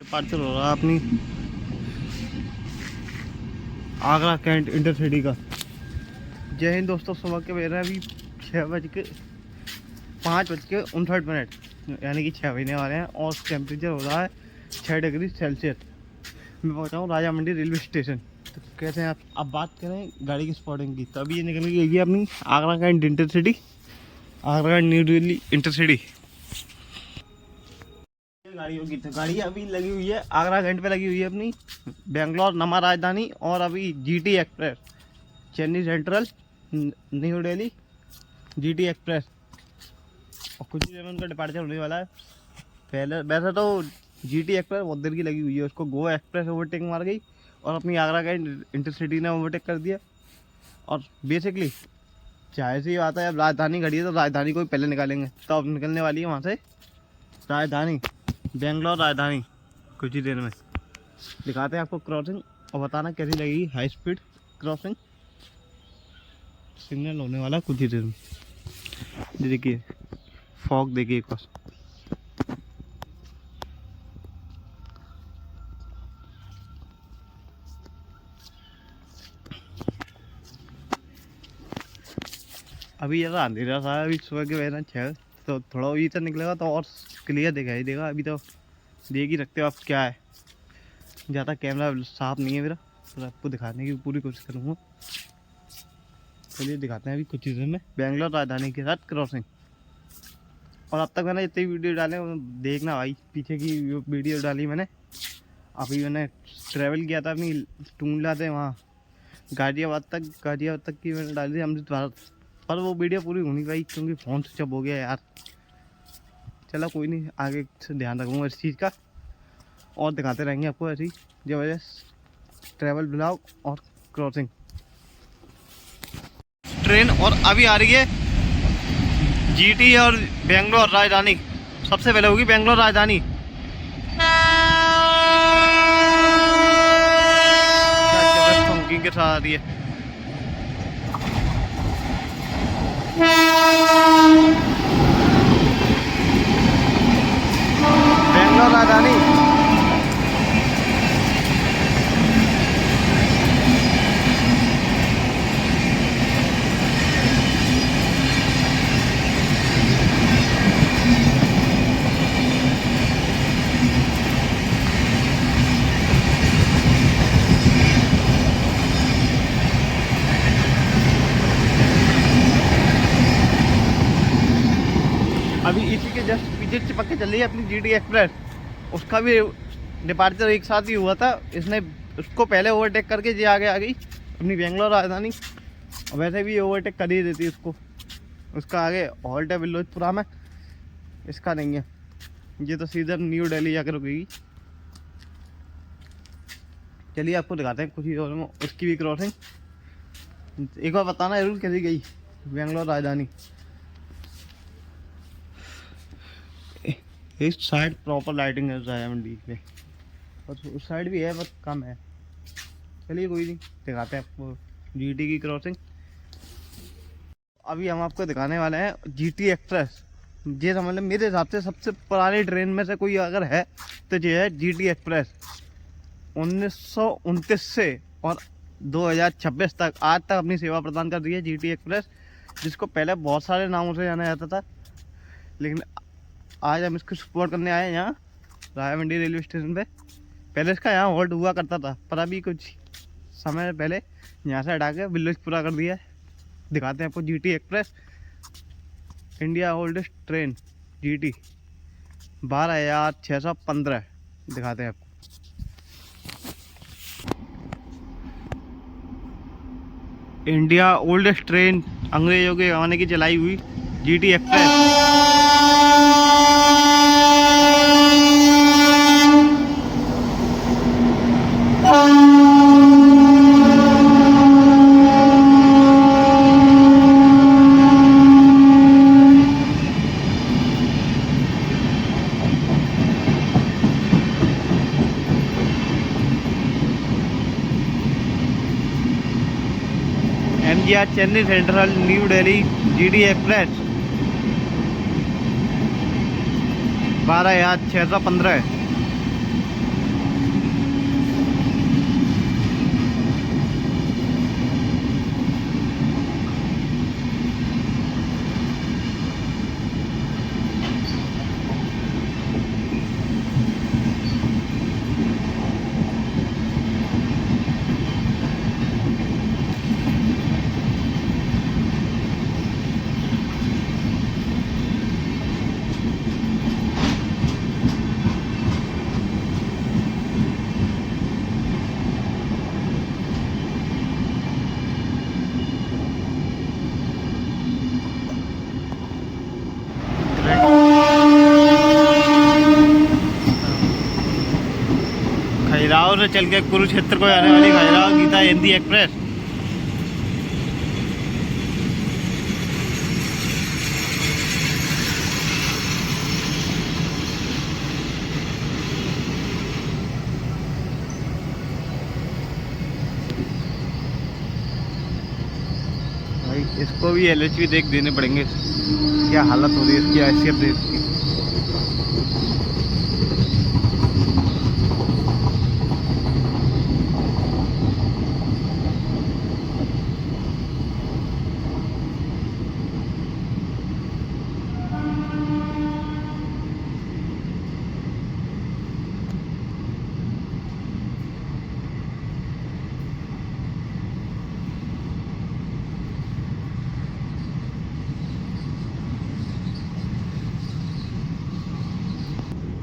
Departure हो रहा है अपनी आगरा कैंट इंटरसिटी का। जय हिंद दोस्तों, सुबह के बज रहे हैं अभी 5:59, यानी कि 6 बजने वाले हैं और टेम्परेचर हो रहा है 6 डिग्री सेल्सियस। मैं पहुंचा हूँ राजा मंडी रेलवे स्टेशन। तो कहते हैं आप अब बात करें गाड़ी की स्पॉटिंग की, तो अभी ये निकल गई है अपनी Agra cantt intercity, Agra New Delhi intercity गाड़ी होगी। तो गाड़ी अभी लगी हुई है आगरा कैंट पे, लगी हुई है अपनी बेंगलोर नमा राजधानी, और अभी GT express Chennai central new Delhi GT express, और कुछ ही देर में उनका डिपार्चर होने वाला है। पहले वैसे तो जीटी एक्सप्रेस बहुत देर की लगी हुई है, उसको गोवा एक्सप्रेस ओवरटेक मार गई और अपनी आगरा कैंट इंटरसिटी ने ओवरटेक कर दिया। और बेसिकली चाहे से ये आता है, अब राजधानी खड़ी है तो राजधानी को ही पहले निकालेंगे। तो अब निकलने वाली है वहाँ से राजधानी, बेंगलोर राजधानी। कुछ ही देर में दिखाते हैं आपको क्रॉसिंग और बताना कैसी लगेगी हाई स्पीड क्रॉसिंग। सिग्नल होने वाला कुछ ही देर में। ये देखिए फॉग, देखिए एक बार। अभी ज़्यादा अंधेरा सा है, अभी सुबह के बजे 6, तो थोड़ा अभी तो निकलेगा तो और क्लियर दिखाई देगा। अभी तो देख ही रखते हो आप क्या है, ज़्यादा कैमरा साफ नहीं है मेरा, तो आपको दिखाने की पूरी कोशिश करूँगा। चलिए दिखाते हैं अभी कुछ चीज़ों में बेंगलोर राजधानी के साथ क्रॉसिंग। और अब तक मैंने जितनी वीडियो डाले देखना भाई, पीछे की वीडियो डाली मैंने। अभी मैंने ट्रैवल किया था अपनी टूंडला से वहाँ गाजियाबाद तक की मैंने डाली थी अमृत भारत, पर वो वीडियो पूरी होनी पाई क्योंकि फ़ोन स्विच ऑफ हो गया यार। चलो कोई नहीं, आगे से ध्यान रखूँगा इस चीज़ का और दिखाते रहेंगे आपको ऐसी जबरदस्त ट्रैवल ब्लॉग और क्रॉसिंग ट्रेन। और अभी आ रही है जीटी और बेंगलोर राजधानी। सबसे पहले होगी बेंगलोर राजधानी। के साथ आ रही है बेंगलोर राजधानी। अभी इसी के जस्ट पीछे चिपक के चल रही है अपनी जीटी एक्सप्रेस। उसका भी डिपार्चर एक साथ ही हुआ था, इसने उसको पहले ओवरटेक करके ये आगे आ गई अपनी बेंगलोर राजधानी। वैसे भी ओवरटेक कर ही देती उसको, उसका आगे हॉल्ट है बिल्लोचपुरा में, इसका नहीं है। ये तो सीधा न्यू दिल्ली जाकर रुकेगी। चलिए आपको दिखाते हैं कुछ ही और में उसकी भी क्रॉसिंग। एक बार बताना जरूर कैसी गई बेंगलोर राजधानी। इस साइड प्रॉपर लाइटिंग है राजा मंडी पे, और उस साइड भी है बस कम है। चलिए कोई नहीं, दिखाते हैं आपको जीटी की क्रॉसिंग। अभी हम आपको दिखाने वाले हैं जीटी एक्सप्रेस। ये समझ लें मेरे हिसाब से सबसे पुरानी ट्रेन में से कोई अगर है तो ये है जीटी एक्सप्रेस। 1929 से और 2026 तक आज तक अपनी सेवा प्रदान कर रही है जीटी एक्सप्रेस, जिसको पहले बहुत सारे नामों से जाना जाता था। लेकिन आज हम इसको सपोर्ट करने आए हैं यहाँ राजा मंडी रेलवे स्टेशन पे। पहले इसका यहाँ होल्ड हुआ करता था, पर अभी कुछ समय पहले यहाँ से हटा के बिल्लोचपुरा कर दिया है। दिखाते हैं आपको GT express, India oldest train GT 12,615। दिखाते हैं आपको। इंडिया ओल्डेस्ट ट्रेन, अंग्रेजों के ज़माने की चलाई हुई GT express. MGR Chennai central new Delhi GT express 12,615। Khajuraho से चल के कुरुक्षेत्र को जाने वाली खजुराहो गीता जयंती एक्सप्रेस। भाई इसको भी LHV देख देने पड़ेंगे, क्या हालत हो रही है इसकी, हैसियत है इसकी।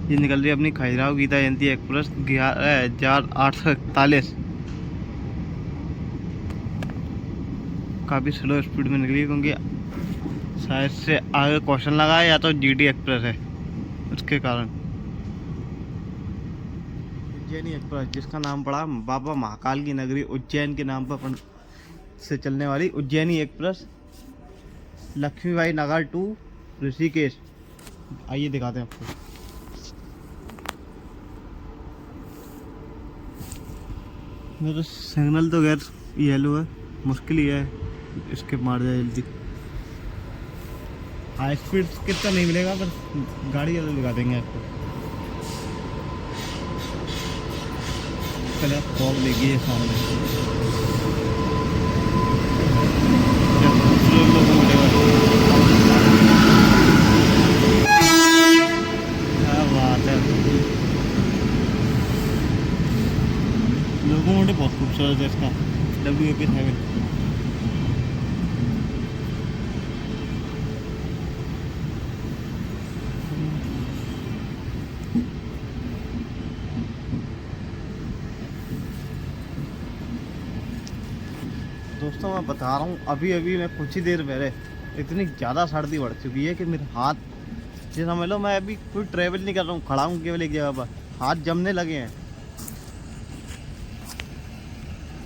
ये निकल रही है अपनी खजुराहो गीता जयंती एक्सप्रेस 11,841। काफ़ी स्लो स्पीड में निकली है, क्योंकि शायद से आगे क्वेश्चन लगा है या तो GT एक्सप्रेस है, उसके कारण। उज्जैनी एक्सप्रेस, जिसका नाम पड़ा बाबा महाकाल की नगरी उज्जैन के नाम पर से चलने वाली उज्जैनी एक्सप्रेस, लक्ष्मीबाई नगर टू ऋषिकेश। आइए दिखाते हैं आपको। मेरा सिग्नल तो गैर येलो है, मुश्किल ही है इसके मार जाए जल्दी। हाई स्पीड कितना नहीं मिलेगा, पर गाड़ी ज़्यादा दिखा देंगे आपको। पहले फॉग लेगी है सामने, क्या बात है। लोगों मोटे बहुत खूबसूरत है इसका WAP7। दोस्तों मैं बता रहा हूँ, अभी मैं कुछ ही देर पहले इतनी ज़्यादा सर्दी बढ़ चुकी है कि मेरे हाथ, ये समझ लो मैं अभी कोई ट्रैवल नहीं कर रहा हूँ, खड़ा हूँ केवल एक जगह पर, हाथ जमने लगे हैं।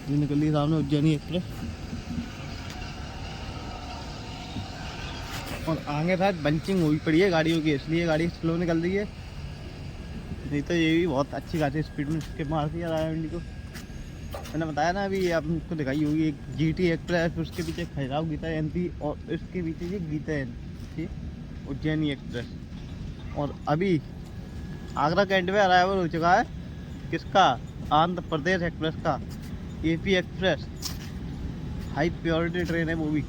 ये निकल रही सामने उज्जैनी एक्सप्रेस, और आगे शायद बंचिंग हुई पड़ी है गाड़ियों की, इसलिए गाड़ी स्लो निकल रही है। नहीं तो ये भी बहुत अच्छी खासी स्पीड में स्किप मारती है रायवंडी को। मैंने बताया ना अभी, आपको दिखाई होगी एक GT एक्सप्रेस, उसके पीछे खजुराहो गीता जयंती, और इसके पीछे ये गीता जयंती उज्जैनी एक्सप्रेस। और अभी आगरा कैंट में अराइवल हो चुका है किसका, आंध्र प्रदेश एक्सप्रेस का, AP express. High purity train है वो भी।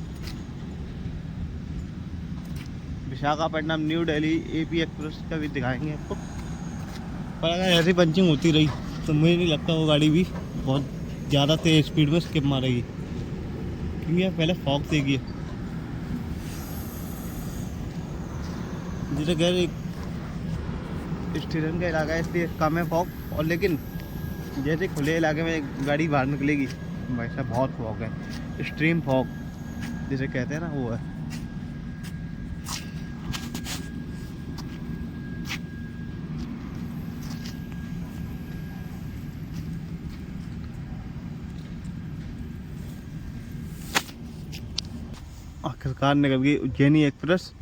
Visakhapatnam new Delhi AP express का भी दिखाएंगे आपको। पर अगर ऐसी पंचिंग होती रही तो मुझे नहीं लगता वो गाड़ी भी बहुत ज़्यादा तेज स्पीड में स्किप मारेगी, क्योंकि यार पहले फॉग देगी। जैसे घर एक स्टेशन का इलाका है, इसलिए कम है फॉग, और लेकिन जैसे खुले इलाके में गाड़ी बाहर निकलेगी भाई साहब बहुत फॉग है, एक्सट्रीम फॉग जिसे कहते हैं ना, वो है। आखिरकार निकल गई उज्जैनी एक्सप्रेस।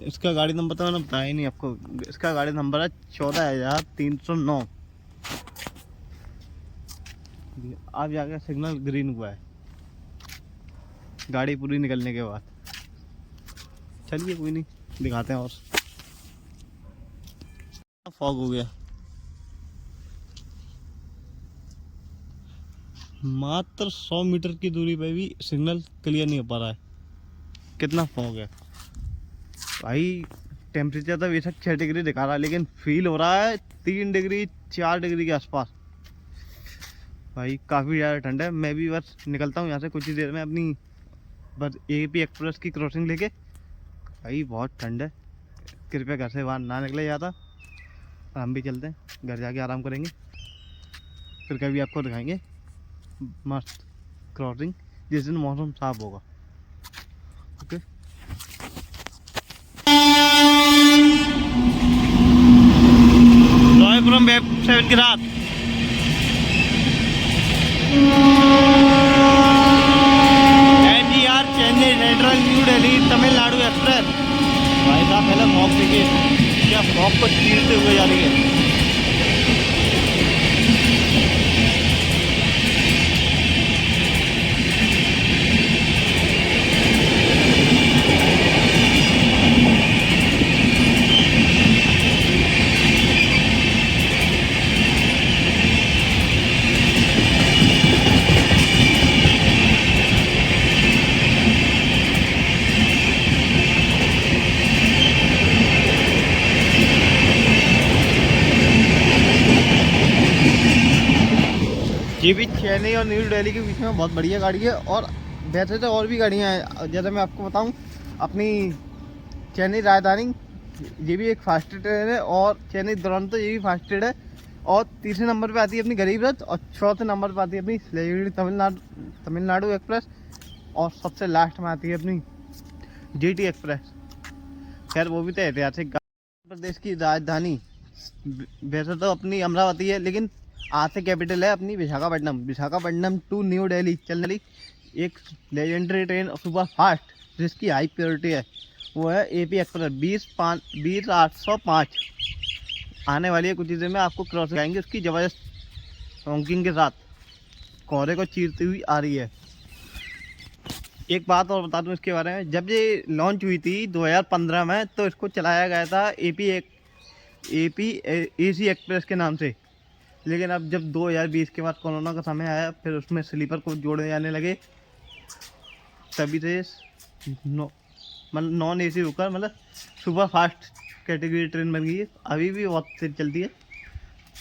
इसका गाड़ी नंबर तो मैंने बताया ही नहीं आपको, इसका गाड़ी नंबर है 14,309। अब जाकर सिग्नल ग्रीन हुआ है गाड़ी पूरी निकलने के बाद। चलिए कोई नहीं, दिखाते हैं। और फॉग हो गया, मात्र 100 मीटर की दूरी पे भी सिग्नल क्लियर नहीं हो पा रहा है, कितना फॉग है भाई। टेम्परेचर तो बेशक 6 डिग्री दिखा रहा है, लेकिन फील हो रहा है 3 डिग्री 4 डिग्री के आसपास। भाई काफ़ी ज़्यादा ठंड है। मैं भी बस निकलता हूँ यहाँ से कुछ ही देर में, अपनी बस AP एक्सप्रेस की क्रॉसिंग लेके। भाई बहुत ठंड है, कृपया घर से बाहर ना निकले ज़्यादा। हम भी चलते हैं, घर जाके आराम करेंगे, फिर कभी आपको दिखाएंगे मस्त क्रॉसिंग जिस दिन मौसम साफ होगा। ओके। 7 के साथ। NGR Chennai central new Delhi Tamil Nadu express. भाई साहब पहले फॉग देखिए, क्या फॉग को चीरते हुए जा रही है। ये भी चेन्नई और न्यू दिल्ली के बीच में बहुत बढ़िया गाड़ी है। और वैसे तो और भी गाड़ियाँ हैं, जैसे मैं आपको बताऊं अपनी चेन्नई राजधानी, ये भी एक फास्ट ट्रेन है, और चेन्नई दुरंतो ये भी फास्ट ट्रेन है। और तीसरे नंबर पे आती है अपनी गरीब रथ, और चौथे नंबर पे आती है अपनी सिलीगुड़ी तमिलनाडु एक्सप्रेस, और सबसे लास्ट में आती है अपनी GT एक्सप्रेस। खैर वो भी तो ऐतिहासिक प्रदेश की राजधानी वैसे तो अपनी अमरावती है, लेकिन आर्थिक कैपिटल है अपनी विशाखापट्टनम टू न्यू दिल्ली चलने वाली एक लेजेंडरी ट्रेन सुपर फास्ट जिसकी हाई प्रायोरिटी है, वो है AP एक्सप्रेस 20/805। आने वाली है कुछ चीज़ें में आपको क्रॉस कराएंगे, उसकी ज़बरदस्त हॉकिंग के साथ कोहरे को चीरती हुई आ रही है। एक बात और बता दूं इसके बारे में, जब ये लॉन्च हुई थी 2015 में, तो इसको चलाया गया था AP AC एक्सप्रेस के नाम से। लेकिन अब जब 2020 के बाद कोरोना का समय आया, फिर उसमें स्लीपर को जोड़े जाने लगे, तभी से मतलब नॉन AC होकर मतलब सुपर फास्ट कैटेगरी ट्रेन बन गई है। अभी भी बहुत तेज चलती है,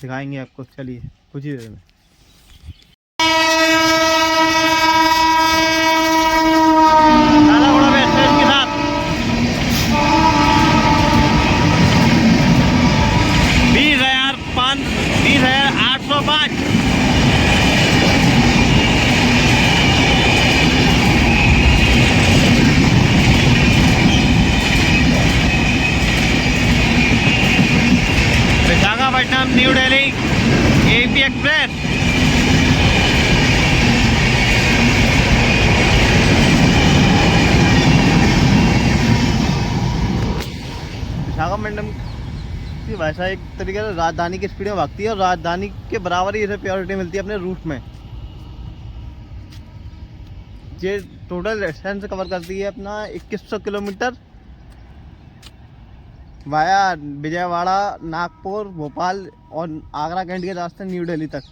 दिखाएंगे आपको, चलिए कुछ ही देर में। Visakhapatnam new Delhi AP express. Visakhapatnam की भाषा एक तरीके से राजधानी की स्पीड में भागती है, और राजधानी के बराबर ही इसे प्रायोरिटी मिलती है अपने रूट में। ये टोटल डिस्टेंस कवर करती है अपना 2100 किलोमीटर वाया विजयवाड़ा, नागपुर, भोपाल और आगरा कैंट के रास्ते न्यू दिल्ली तक।